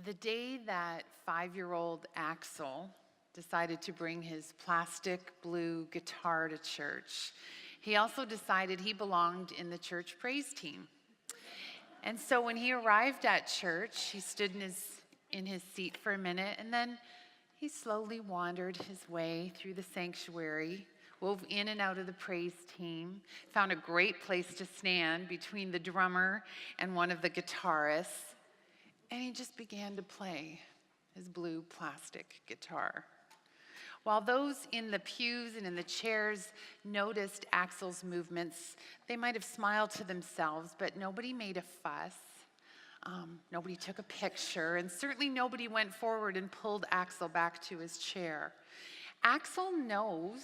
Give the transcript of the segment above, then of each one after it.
The day that 5-year-old Axel decided to bring his plastic blue guitar to church, he also decided he belonged in the church praise team. And so when he arrived at church, he stood in his seat for a minute, and then he slowly wandered his way through the sanctuary, wove in and out of the praise team, found a great place to stand between the drummer and one of the guitarists, and he just began to play his blue plastic guitar. While those in the pews and in the chairs noticed Axel's movements, they might have smiled to themselves, but nobody made a fuss. Nobody took a picture, and certainly nobody went forward and pulled Axel back to his chair. Axel knows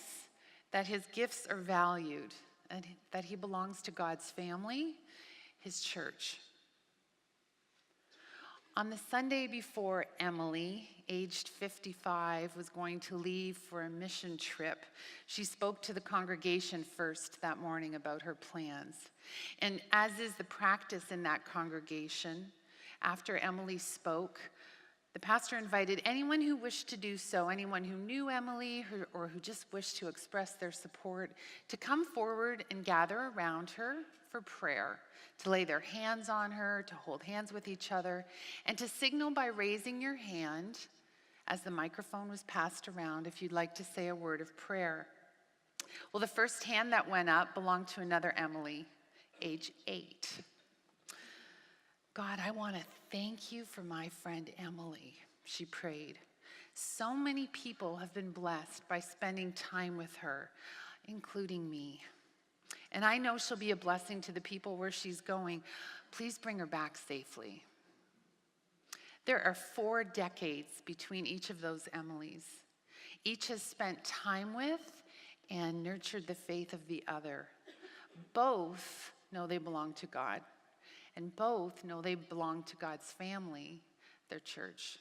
that his gifts are valued and that he belongs to God's family, his church. On the Sunday before Emily, aged 55, was going to leave for a mission trip, she spoke to the congregation first that morning about her plans. And as is the practice in that congregation, after Emily spoke, the pastor invited anyone who wished to do so, anyone who knew Emily or who just wished to express their support, to come forward and gather around her for prayer, to lay their hands on her, to hold hands with each other, and to signal by raising your hand as the microphone was passed around if you'd like to say a word of prayer. Well, the first hand that went up belonged to another Emily, age 8. God, I want to thank you for my friend Emily, she prayed. So many people have been blessed by spending time with her, including me. And I know she'll be a blessing to the people where she's going. Please bring her back safely. There are 4 decades between each of those Emilys. Each has spent time with and nurtured the faith of the other. Both know they belong to God. And both know they belong to God's family, their church.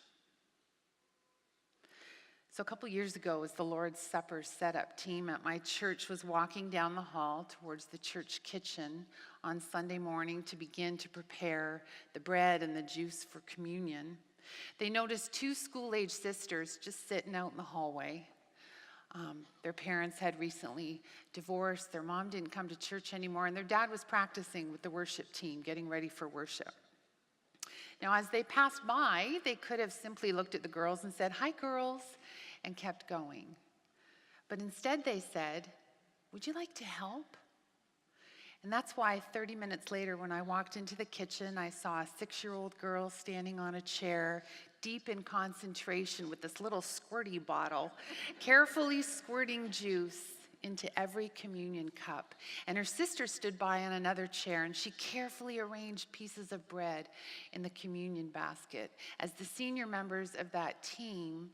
So a couple years ago, as the Lord's Supper setup team at my church was walking down the hall towards the church kitchen on Sunday morning to begin to prepare the bread and the juice for communion, they noticed 2 school-age sisters just sitting out in the hallway. Their parents had recently divorced, their mom didn't come to church anymore, and their dad was practicing with the worship team, getting ready for worship. Now, as they passed by, they could have simply looked at the girls and said, "Hi, girls," and kept going. But instead they said, "Would you like to help?" And that's why 30 minutes later, when I walked into the kitchen, I saw a 6-year-old girl standing on a chair, deep in concentration with this little squirty bottle, carefully squirting juice into every communion cup. And her sister stood by on another chair, and she carefully arranged pieces of bread in the communion basket as the senior members of that team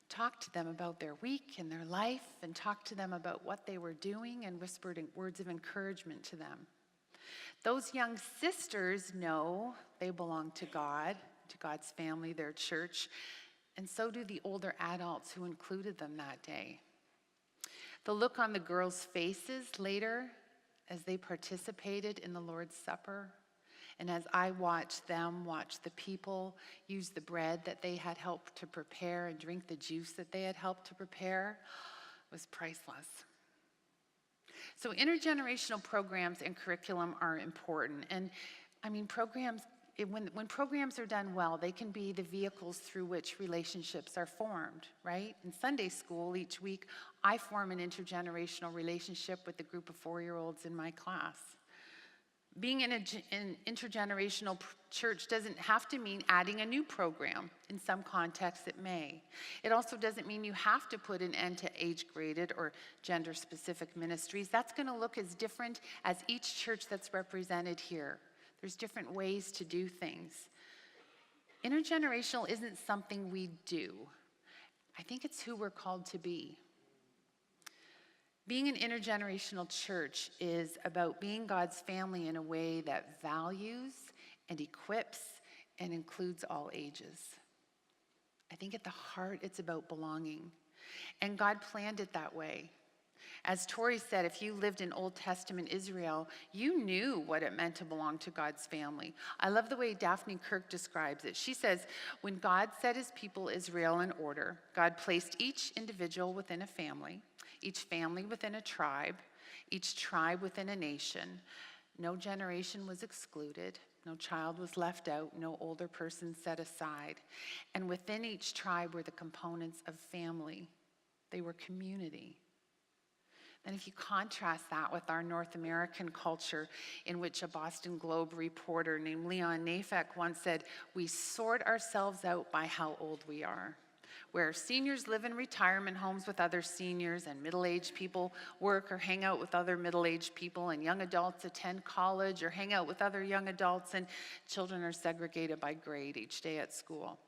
talked to them about their week and their life, and talked to them about what they were doing, and whispered words of encouragement to them. Those young sisters know they belong to God, to God's family, their church, and so do the older adults who included them that day. The look on the girls' faces later as they participated in the Lord's Supper, and as I watched them watch the people use the bread that they had helped to prepare and drink the juice that they had helped to prepare, was priceless. So intergenerational programs and curriculum are important. And programs, when programs are done well, they can be the vehicles through which relationships are formed, right? In Sunday school, each week, I form an intergenerational relationship with the group of 4-year-olds in my class. Being in an intergenerational church doesn't have to mean adding a new program. In some contexts, it may. It also doesn't mean you have to put an end to age-graded or gender-specific ministries. That's going to look as different as each church that's represented here. There's different ways to do things. Intergenerational isn't something we do. I think it's who we're called to be. Being an intergenerational church is about being God's family in a way that values and equips and includes all ages. I think at the heart, it's about belonging. And God planned it that way. As Tori said, if you lived in Old Testament Israel, you knew what it meant to belong to God's family. I love the way Daphne Kirk describes it. She says, when God set his people Israel in order, God placed each individual within a family, each family within a tribe, each tribe within a nation. No generation was excluded. No child was left out, no older person set aside. And within each tribe were the components of family. They were community. And if you contrast that with our North American culture, in which a Boston Globe reporter named Leon Nafek once said, we sort ourselves out by how old we are. Where seniors live in retirement homes with other seniors, and middle-aged people work or hang out with other middle-aged people, and young adults attend college or hang out with other young adults, and children are segregated by grade each day at school.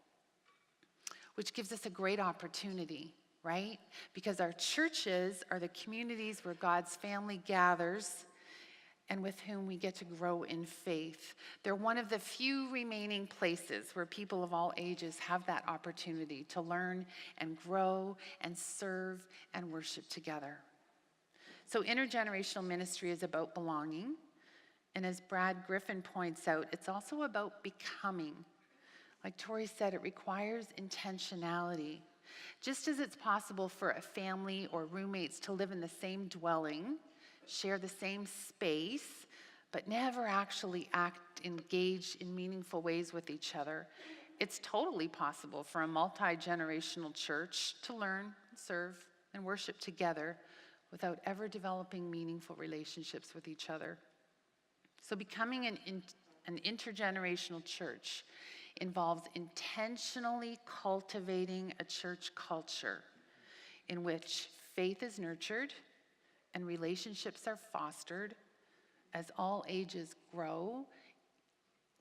Which gives us a great opportunity, right? Because our churches are the communities where God's family gathers and with whom we get to grow in faith. They're one of the few remaining places where people of all ages have that opportunity to learn and grow and serve and worship together. So intergenerational ministry is about belonging. And as Brad Griffin points out, it's also about becoming. Like Tori said, it requires intentionality. Just as it's possible for a family or roommates to live in the same dwelling, share the same space, but never actually engage in meaningful ways with each other, it's totally possible for a multi-generational church to learn, serve, and worship together without ever developing meaningful relationships with each other. So becoming an intergenerational church involves intentionally cultivating a church culture in which faith is nurtured and relationships are fostered as all ages grow,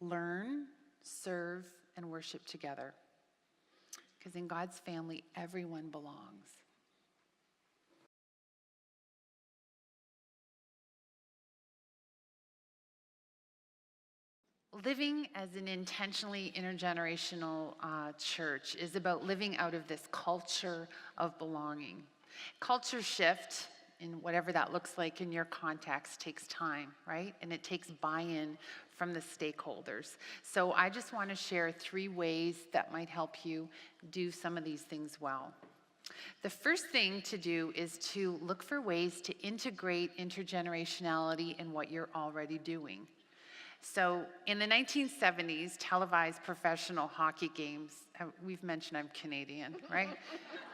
learn, serve, and worship together. Because in God's family, everyone belongs. Living as an intentionally intergenerational church is about living out of this culture of belonging. Culture shift, in whatever that looks like in your context, takes time, right? And it takes buy-in from the stakeholders. So I just want to share 3 ways that might help you do some of these things well. The first thing to do is to look for ways to integrate intergenerationality in what you're already doing. So in the 1970s, televised professional hockey games, we've mentioned I'm Canadian, right?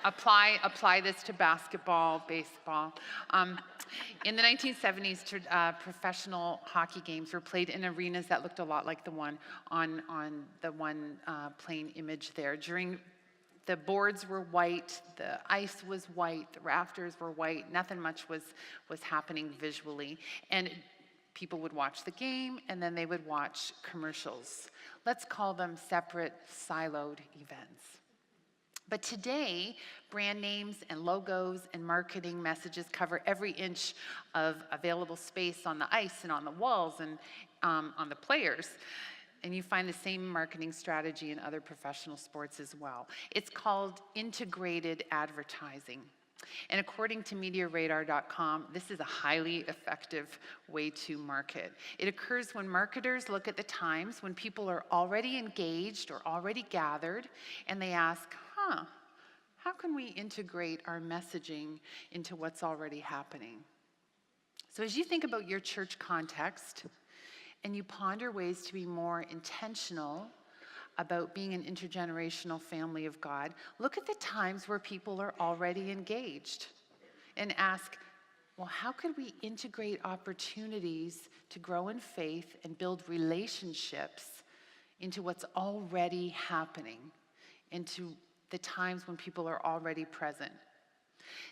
Apply this to basketball, baseball. In the 1970s, professional hockey games were played in arenas that looked a lot like the one on the one plain image there. The boards were white, the ice was white, the rafters were white, nothing much was happening visually. And people would watch the game, and then they would watch commercials. Let's call them separate, siloed events. But today, brand names and logos and marketing messages cover every inch of available space on the ice and on the walls and on the players. And you find the same marketing strategy in other professional sports as well. It's called integrated advertising. And according to MediaRadar.com, this is a highly effective way to market. It occurs when marketers look at the times when people are already engaged or already gathered, and they ask, how can we integrate our messaging into what's already happening? So as you think about your church context, and you ponder ways to be more intentional about being an intergenerational family of God, look at the times where people are already engaged and ask, well, how could we integrate opportunities to grow in faith and build relationships into what's already happening, into the times when people are already present?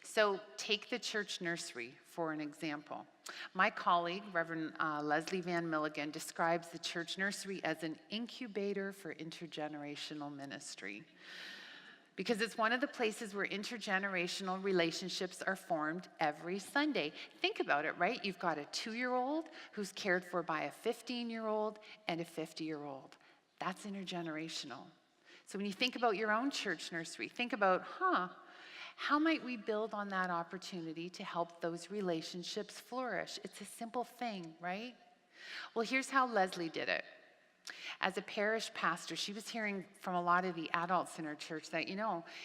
So take the church nursery for an example. My colleague, Reverend Leslie Van Milligan, describes the church nursery as an incubator for intergenerational ministry, because it's one of the places where intergenerational relationships are formed every Sunday. Think about it, right? You've got a 2-year-old who's cared for by a 15-year-old and a 50-year-old. That's intergenerational. So when you think about your own church nursery, think about, How might we build on that opportunity to help those relationships flourish? It's a simple thing, right? Well, here's how Leslie did it. As a parish pastor, she was hearing from a lot of the adults in her church that,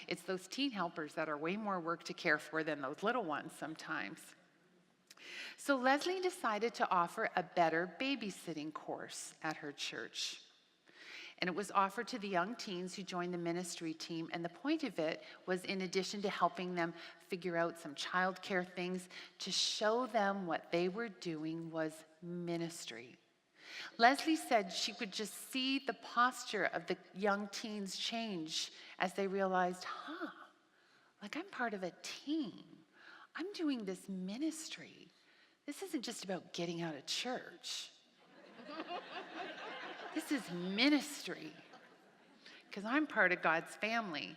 it's those teen helpers that are way more work to care for than those little ones sometimes. So Leslie decided to offer a better babysitting course at her church. And it was offered to the young teens who joined the ministry team. And the point of it was, in addition to helping them figure out some childcare things, to show them what they were doing was ministry. Leslie said she could just see the posture of the young teens change as they realized, like I'm part of a team. I'm doing this ministry. This isn't just about getting out of church. This is ministry, because I'm part of God's family.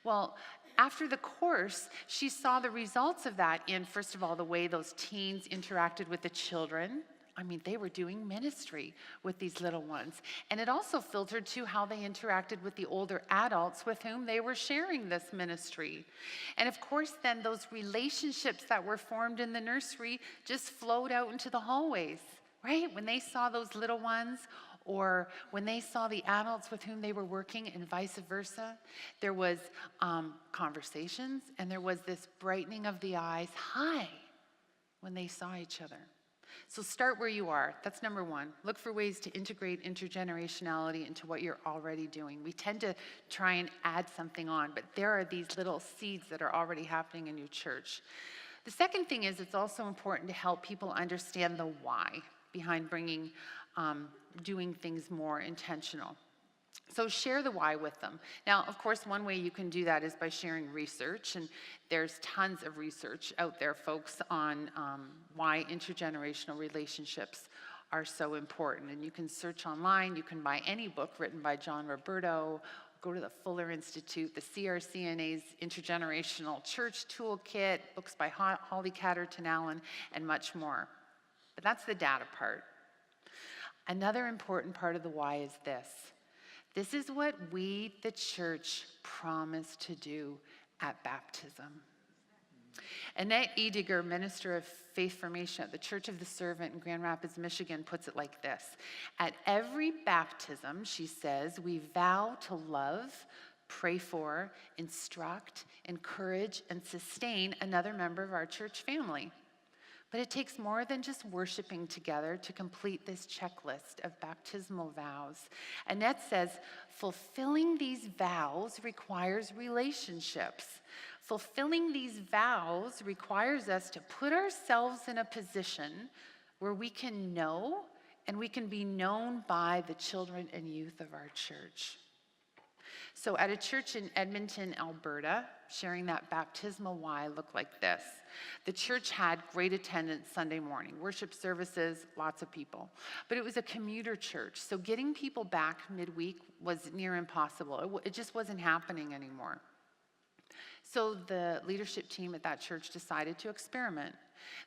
Well, after the course, she saw the results of that in, first of all, the way those teens interacted with the children. I mean, they were doing ministry with these little ones. And it also filtered to how they interacted with the older adults with whom they were sharing this ministry. And of course, then those relationships that were formed in the nursery just flowed out into the hallways, right? When they saw those little ones, or when they saw the adults with whom they were working, and vice versa, there was conversations, and there was this brightening of the eyes, when they saw each other. So start where you are. That's number one. Look for ways to integrate intergenerationality into what you're already doing. We tend to try and add something on, but there are these little seeds that are already happening in your church. The second thing is, it's also important to help people understand the why behind doing things more intentional. So share the why with them. Now, of course, one way you can do that is by sharing research, and there's tons of research out there, folks, on why intergenerational relationships are so important. And you can search online, you can buy any book written by John Roberto, go to the Fuller Institute, the CRCNA's Intergenerational Church Toolkit, books by Holly Catterton-Allen, and much more. But that's the data part. Another important part of the why is this. This is what we, the church, promise to do at baptism. Annette Ediger, minister of faith formation at the Church of the Servant in Grand Rapids, Michigan, puts it like this. At every baptism, she says, we vow to love, pray for, instruct, encourage, and sustain another member of our church family. But it takes more than just worshiping together to complete this checklist of baptismal vows. Annette says, fulfilling these vows requires relationships. Fulfilling these vows requires us to put ourselves in a position where we can know and we can be known by the children and youth of our church. So at a church in Edmonton, Alberta, sharing that baptismal why looked like this. The church had great attendance Sunday morning, worship services, lots of people. But it was a commuter church, so getting people back midweek was near impossible. It just wasn't happening anymore. So the leadership team at that church decided to experiment.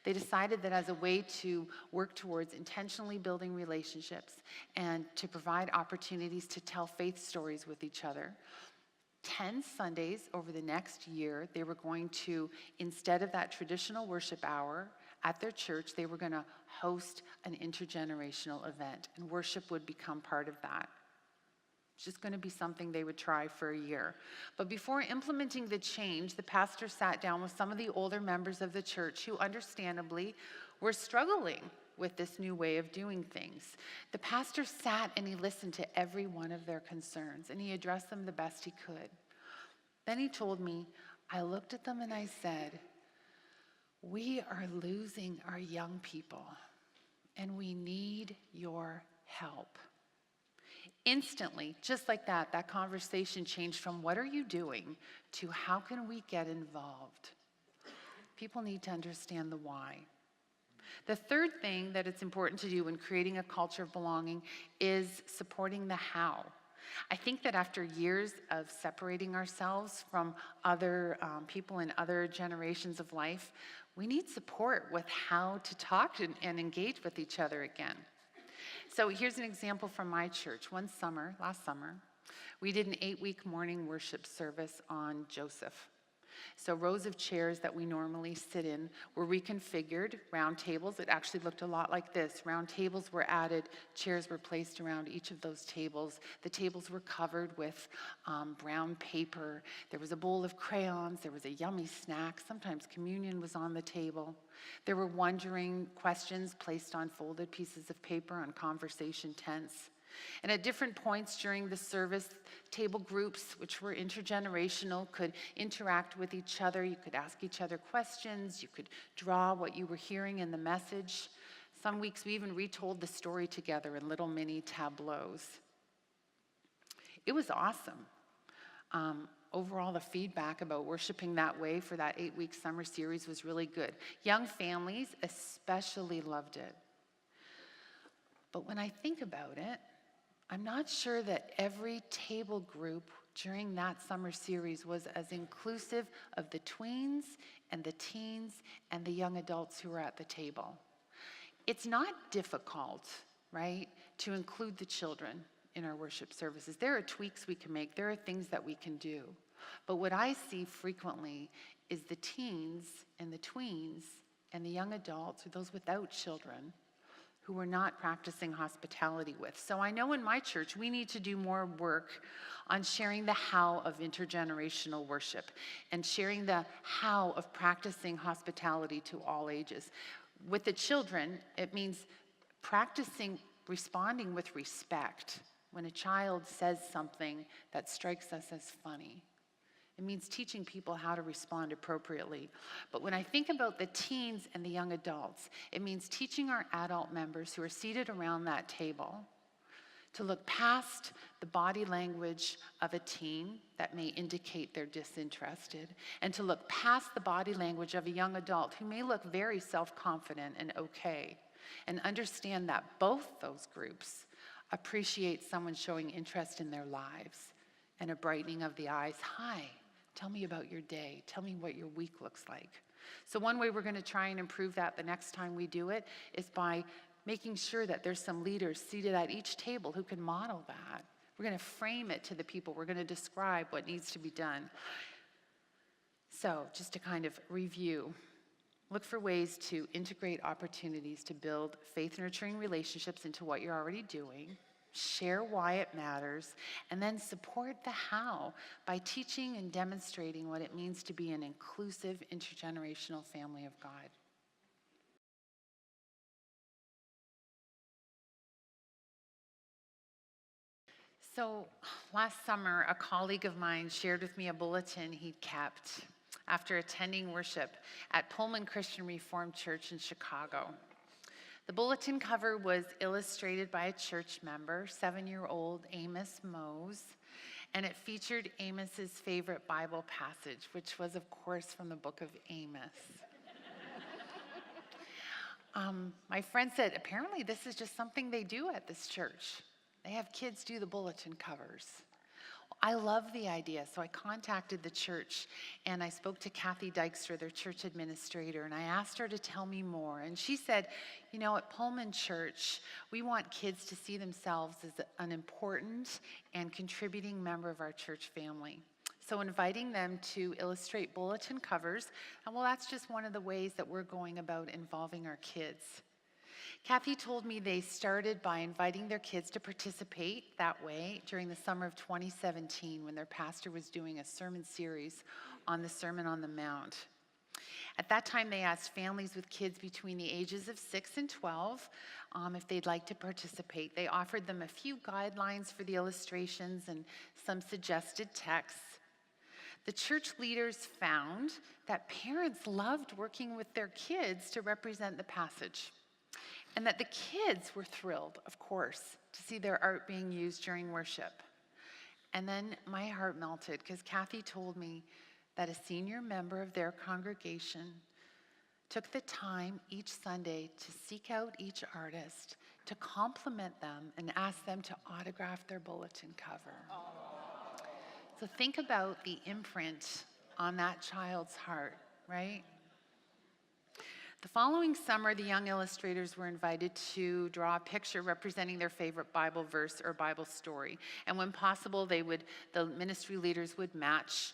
They decided that as a way to work towards intentionally building relationships and to provide opportunities to tell faith stories with each other, 10 Sundays over the next year, they were going to, instead of that traditional worship hour at their church, they were going to host an intergenerational event, and worship would become part of that. It's just going to be something they would try for a year. But before implementing the change, the pastor sat down with some of the older members of the church who understandably were struggling with this new way of doing things. The pastor sat and he listened to every one of their concerns, and he addressed them the best he could. Then he told me, I looked at them and I said, we are losing our young people, and we need your help. Instantly, just like that, that conversation changed from what are you doing to how can we get involved? People need to understand the why. The third thing that it's important to do when creating a culture of belonging is supporting the how. I think that after years of separating ourselves from other people in other generations of life, we need support with how to talk and engage with each other again. So here's an example from my church. Last summer, we did an 8-week morning worship service on Joseph. So rows of chairs that we normally sit in were reconfigured, round tables. It actually looked a lot like this. Round tables were added, chairs were placed around each of those tables. The tables were covered with brown paper. There was a bowl of crayons, there was a yummy snack. Sometimes communion was on the table. There were wondering questions placed on folded pieces of paper on conversation tents. And at different points during the service, table groups, which were intergenerational, could interact with each other. You could ask each other questions. You could draw what you were hearing in the message. Some weeks we even retold the story together in little mini tableaus. It was awesome. Overall, the feedback about worshiping that way for that 8-week summer series was really good. Young families especially loved it. But when I think about it, I'm not sure that every table group during that summer series was as inclusive of the tweens and the teens and the young adults who were at the table. It's not difficult, right, to include the children in our worship services. There are tweaks we can make. There are things that we can do. But what I see frequently is the teens and the tweens and the young adults, or those without children, who we're not practicing hospitality with. So I know in my church we need to do more work on sharing the how of intergenerational worship and sharing the how of practicing hospitality to all ages. With the children, it means practicing responding with respect when a child says something that strikes us as funny. It means teaching people how to respond appropriately. But when I think about the teens and the young adults, it means teaching our adult members who are seated around that table to look past the body language of a teen that may indicate they're disinterested, and to look past the body language of a young adult who may look very self-confident and okay, and understand that both those groups appreciate someone showing interest in their lives and a brightening of the eyes. Hi. Tell me about your day. Tell me what your week looks like. So one way we're going to try and improve that the next time we do it is by making sure that there's some leaders seated at each table who can model that. We're going to frame it to the people. We're going to describe what needs to be done. So just to kind of review, look for ways to integrate opportunities to build faith-nurturing relationships into what you're already doing. Share why it matters, and then support the how by teaching and demonstrating what it means to be an inclusive, intergenerational family of God. So last summer, a colleague of mine shared with me a bulletin he'd kept after attending worship at Pullman Christian Reformed Church in Chicago. The bulletin cover was illustrated by a church member, 7-year-old Amos Mose, and it featured Amos's favorite Bible passage, which was, of course, from the book of Amos. My friend said, apparently this is just something they do at this church. They have kids do the bulletin covers. I love the idea, so I contacted the church and I spoke to Kathy Dykstra, their church administrator, and I asked her to tell me more. And she said, you know, at Pullman Church, we want kids to see themselves as an important and contributing member of our church family. So inviting them to illustrate bulletin covers, and well, that's just one of the ways that we're going about involving our kids. Kathy told me they started by inviting their kids to participate that way during the summer of 2017 when their pastor was doing a sermon series on the Sermon on the Mount. At that time, they asked families with kids between the ages of 6 and 12 if they'd like to participate. They offered them a few guidelines for the illustrations and some suggested texts. The church leaders found that parents loved working with their kids to represent the passage, and that the kids were thrilled, of course, to see their art being used during worship. And then my heart melted because Kathy told me that a senior member of their congregation took the time each Sunday to seek out each artist, to compliment them, and ask them to autograph their bulletin cover. So think about the imprint on that child's heart, right? The following summer, the young illustrators were invited to draw a picture representing their favorite Bible verse or Bible story. And when possible, the ministry leaders would match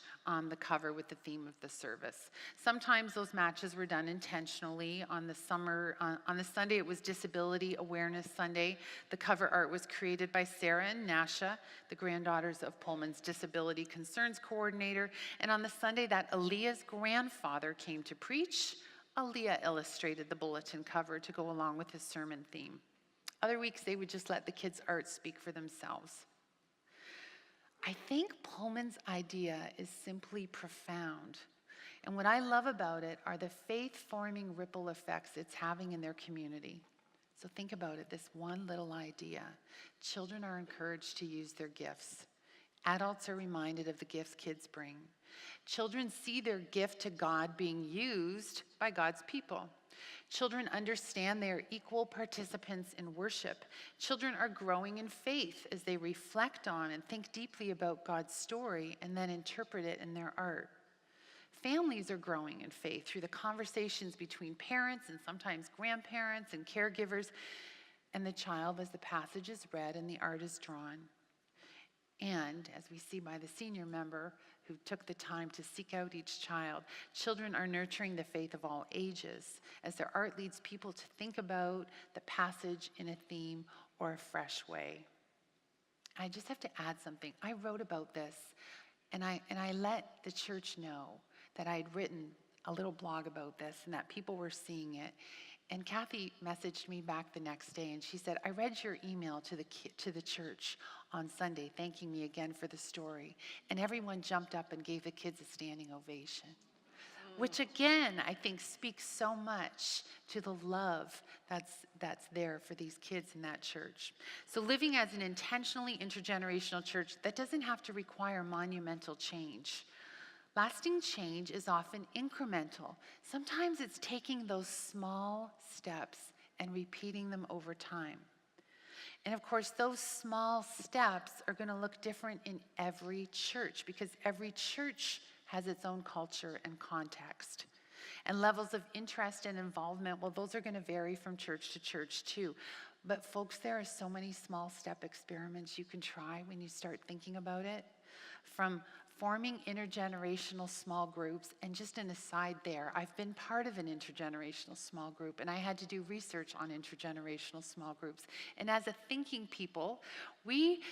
the cover with the theme of the service. Sometimes those matches were done intentionally. On the Sunday, it was Disability Awareness Sunday. The cover art was created by Sarah and Nasha, the granddaughters of Pullman's Disability Concerns Coordinator. And on the Sunday that Aaliyah's grandfather came to preach, Aaliyah illustrated the bulletin cover to go along with his sermon theme. Other weeks, they would just let the kids' art speak for themselves. I think Pullman's idea is simply profound. And what I love about it are the faith-forming ripple effects it's having in their community. So think about it, this one little idea. Children are encouraged to use their gifts. Adults are reminded of the gifts kids bring. Children see their gift to God being used by God's people. Children understand they are equal participants in worship. Children are growing in faith as they reflect on and think deeply about God's story and then interpret it in their art. Families are growing in faith through the conversations between parents and sometimes grandparents and caregivers and the child as the passage is read and the art is drawn. And, as we see by the senior member who took the time to seek out each child, children are nurturing the faith of all ages as their art leads people to think about the passage in a theme or a fresh way. I just have to add something. I wrote about this, and I let the church know that I had written a little blog about this and that people were seeing it. And Kathy messaged me back the next day, and she said, I read your email to the church on Sunday, thanking me again for the story. And everyone jumped up and gave the kids a standing ovation, which again, I think speaks so much to the love that's there for these kids in that church. So living as an intentionally intergenerational church, that doesn't have to require monumental change. Lasting change is often incremental. Sometimes it's taking those small steps and repeating them over time. And of course, those small steps are going to look different in every church because every church has its own culture and context. And levels of interest and involvement, well, those are going to vary from church to church too. But folks, there are so many small step experiments you can try when you start thinking about it. From forming intergenerational small groups, and just an aside there, I've been part of an intergenerational small group, and I had to do research on intergenerational small groups. And as a thinking people, we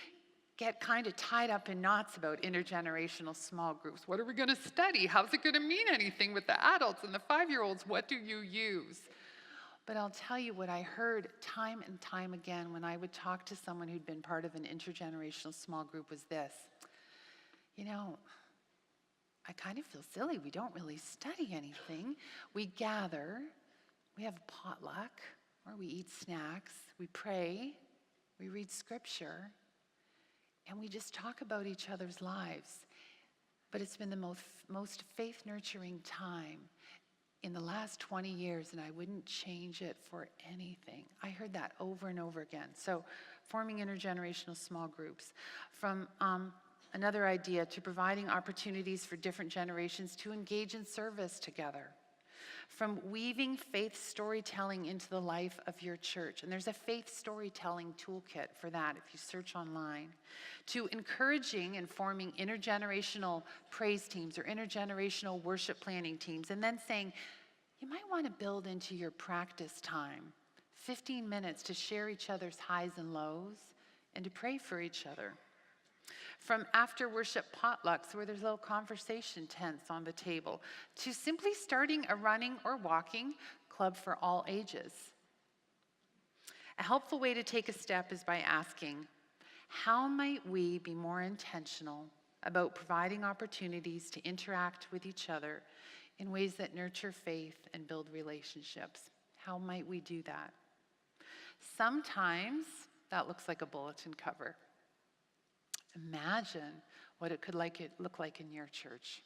get kind of tied up in knots about intergenerational small groups. What are we going to study? How's it going to mean anything with the adults and the 5-year-olds? What do you use? But I'll tell you what I heard time and time again when I would talk to someone who'd been part of an intergenerational small group was this. You know, I kind of feel silly. We don't really study anything. We gather, we have a potluck, or we eat snacks, we pray, we read scripture, and we just talk about each other's lives. But it's been the most faith-nurturing time in the last 20 years, and I wouldn't change it for anything. I heard that over and over again. So forming intergenerational small groups. From another idea to providing opportunities for different generations to engage in service together. From weaving faith storytelling into the life of your church, and there's a faith storytelling toolkit for that if you search online, to encouraging and forming intergenerational praise teams or intergenerational worship planning teams, and then saying, you might want to build into your practice time 15 minutes to share each other's highs and lows and to pray for each other. From after worship potlucks where there's little conversation tents on the table, to simply starting a running or walking club for all ages. A helpful way to take a step is by asking, how might we be more intentional about providing opportunities to interact with each other in ways that nurture faith and build relationships? How might we do that? Sometimes that looks like a bulletin cover. Imagine what it could look like in your church.